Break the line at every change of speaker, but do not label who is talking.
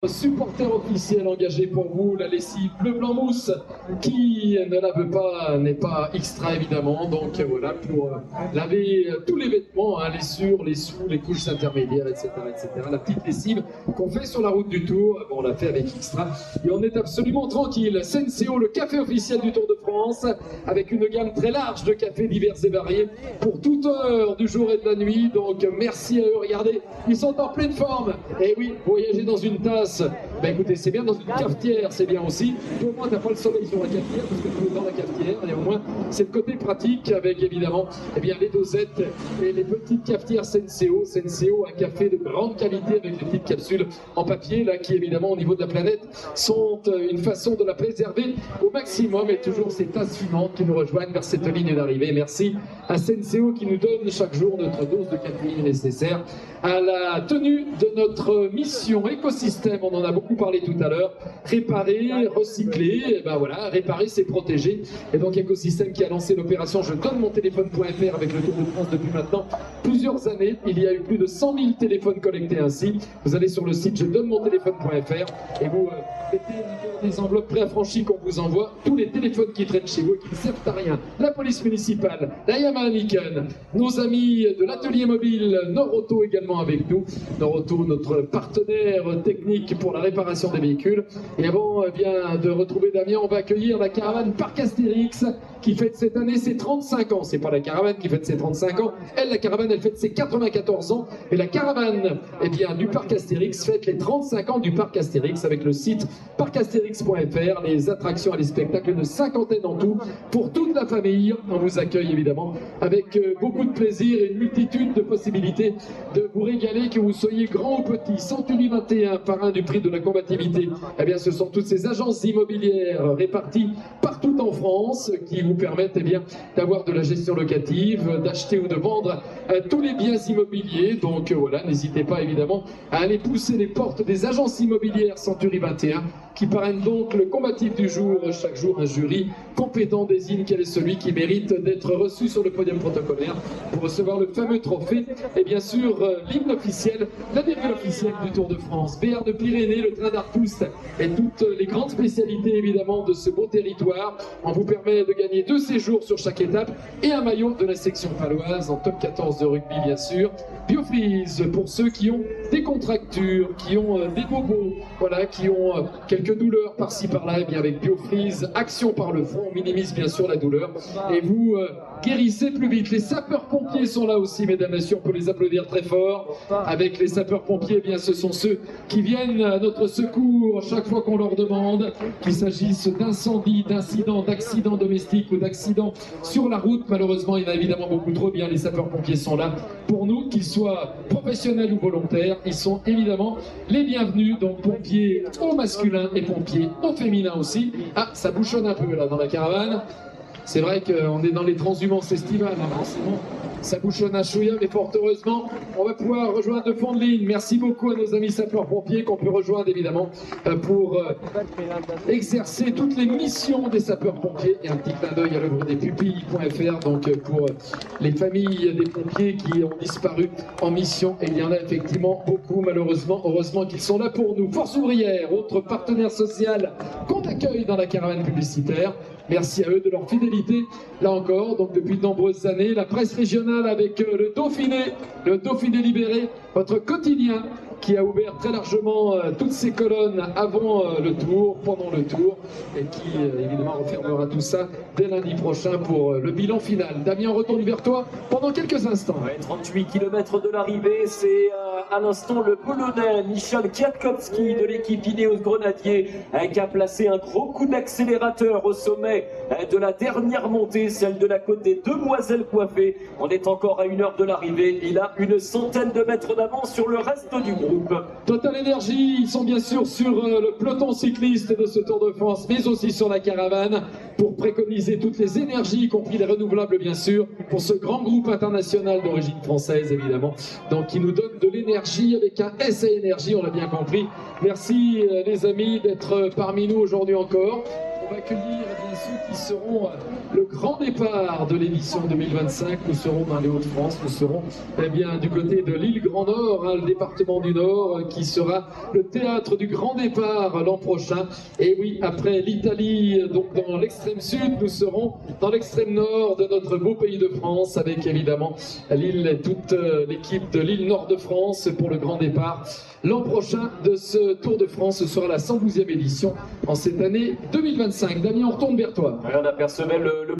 Supporter officiel engagé pour vous, la lessive bleu blanc mousse qui ne la veut pas, n'est pas extra évidemment, donc voilà, pour laver tous les vêtements, hein, les sur, les sous, les couches intermédiaires, etc., etc. La petite lessive qu'on fait sur la route du Tour, bon, on l'a fait avec extra et on est absolument tranquille. Senseo, le café officiel du Tour de France, avec une gamme très large de cafés divers et variés pour toute heure du jour et de la nuit, donc merci à eux. Regardez, ils sont en pleine forme, et oui, voyager dans une tasse, ben écoutez, c'est bien, dans une cafetière, c'est bien aussi. Au moins, t'as pas le soleil sur la cafetière parce que tu es dans la cafetière. Et au moins, c'est le côté pratique avec évidemment bien, les dosettes et les petites cafetières Senseo. Senseo, un café de grande qualité avec des petites capsules en papier là, qui évidemment au niveau de la planète sont une façon de la préserver au maximum. Et toujours ces tasses fumantes qui nous rejoignent vers cette ligne d'arrivée. Merci à Senseo qui nous donne chaque jour notre dose de caféine nécessaire à la tenue de notre mission écosystème. On en a beaucoup parlé tout à l'heure. Réparer, recycler, et ben voilà, réparer c'est protéger. Et donc Écosystème qui a lancé l'opération Je donne mon téléphone.fr avec le Tour de France depuis maintenant plusieurs années. Il y a eu plus de 100 000 téléphones collectés ainsi. Vous allez sur le site Je donne mon téléphone.fr et vous mettez des enveloppes préaffranchies qu'on vous envoie. Tous les téléphones qui traînent chez vous et qui ne servent à rien. La police municipale, la Yamaha Nikon, nos amis de l'atelier mobile Norauto également avec nous. Norauto, notre partenaire technique pour la réparation des véhicules. Et avant bien de retrouver Damien, on va accueillir la caravane Parc Astérix qui fête cette année ses 35 ans. C'est pas la caravane qui fête ses 35 ans. Elle, la caravane, elle fête ses 94 ans. Et la caravane bien, du Parc Astérix fête les 35 ans du Parc Astérix avec le site parcastérix.fr, les attractions et les spectacles, de cinquantaine en tout pour toute la famille. On vous accueille évidemment avec beaucoup de plaisir et une multitude de possibilités de vous régaler, que vous soyez grand ou petit. Century 21, parrain du prix de la combativité. Eh bien, ce sont toutes ces agences immobilières réparties partout en France qui vous permettent bien d'avoir de la gestion locative, d'acheter ou de vendre tous les biens immobiliers. Donc voilà, n'hésitez pas évidemment à aller pousser les portes des agences immobilières Century 21 qui parrainent donc le combatif du jour. Chaque jour, un jury compétent désigne quel est celui qui mérite d'être reçu sur le podium protocolaire pour recevoir le fameux trophée et bien sûr l'hymne officiel, la dérive officielle du Tour de France. Béarn de Pyrénées, le train d'Artoust et toutes les grandes spécialités évidemment de ce beau territoire. On vous permet de gagner 2 séjours sur chaque étape et un maillot de la section paloise en top 14 de rugby bien sûr. Biofreeze pour ceux qui ont des contractures, qui ont des bobos, voilà, qui ont quelques douleurs par-ci par-là. Et bien avec Biofreeze, action par le front, on minimise bien sûr la douleur et vous guérissez plus vite. Les sapeurs-pompiers sont là aussi, mesdames et messieurs, on peut les applaudir très fort. Avec les sapeurs-pompiers, eh bien ce sont ceux qui viennent à notre secours chaque fois qu'on leur demande, qu'il s'agisse d'incendie, d'incidents, d'accidents domestiques ou d'accidents sur la route. Malheureusement, il y en a évidemment beaucoup trop. Bien, les sapeurs-pompiers sont là pour nous, qu'ils soient professionnels ou volontaires. Ils sont évidemment les bienvenus, donc pompiers au masculin et pompiers au féminin aussi. Ah, ça bouchonne un peu là dans la caravane. C'est vrai qu'on est dans les transhumances estivales, hein, forcément. Ça bouchonne à chouïa, mais fort heureusement, on va pouvoir rejoindre de fond de ligne. Merci beaucoup à nos amis sapeurs-pompiers qu'on peut rejoindre évidemment pour exercer toutes les missions des sapeurs-pompiers. Et un petit clin d'œil à l'œuvre des pupilles.fr, donc pour les familles des pompiers qui ont disparu en mission. Et il y en a effectivement beaucoup, malheureusement. Heureusement qu'ils sont là pour nous. Force ouvrière, autre partenaire social qu'on accueille dans la caravane publicitaire. Merci à eux de leur fidélité, là encore, donc depuis de nombreuses années. La presse régionale avec le Dauphiné libéré, votre quotidien qui a ouvert très largement toutes ses colonnes avant le Tour, pendant le Tour, et qui évidemment refermera tout ça dès lundi prochain pour le bilan final. Damien, on retourne vers toi pendant quelques instants.
Ouais, 38 km de l'arrivée, c'est à l'instant le Polonais Michal Kwiatkowski de l'équipe Ineos Grenadier qui a placé un gros coup d'accélérateur au sommet de la dernière montée, celle de la côte des Demoiselles Coiffées. On est encore à 1 heure de l'arrivée. Il a une centaine de mètres d'avance sur le reste du groupe.
Total Énergie, ils sont bien sûr sur le peloton cycliste de ce Tour de France, mais aussi sur la caravane, pour préconiser toutes les énergies, y compris les renouvelables bien sûr, pour ce grand groupe international d'origine française évidemment, donc qui nous donne de l'énergie avec un S à énergie, on l'a bien compris. Merci les amis d'être parmi nous aujourd'hui encore. va accueillir bien ceux qui seront le grand départ de l'édition 2025. Nous serons dans les Hauts-de-France, nous serons bien du côté de l'île Grand Nord, le département du Nord, qui sera le théâtre du grand départ l'an prochain. Et oui, après l'Italie, donc dans l'extrême sud, nous serons dans l'extrême nord de notre beau pays de France, avec évidemment l'île, toute l'équipe de l'île Nord de France pour le grand départ. L'an prochain de ce Tour de France, ce sera la 112e édition en cette année 2025. Damien, on retourne vers toi.
On apercevait le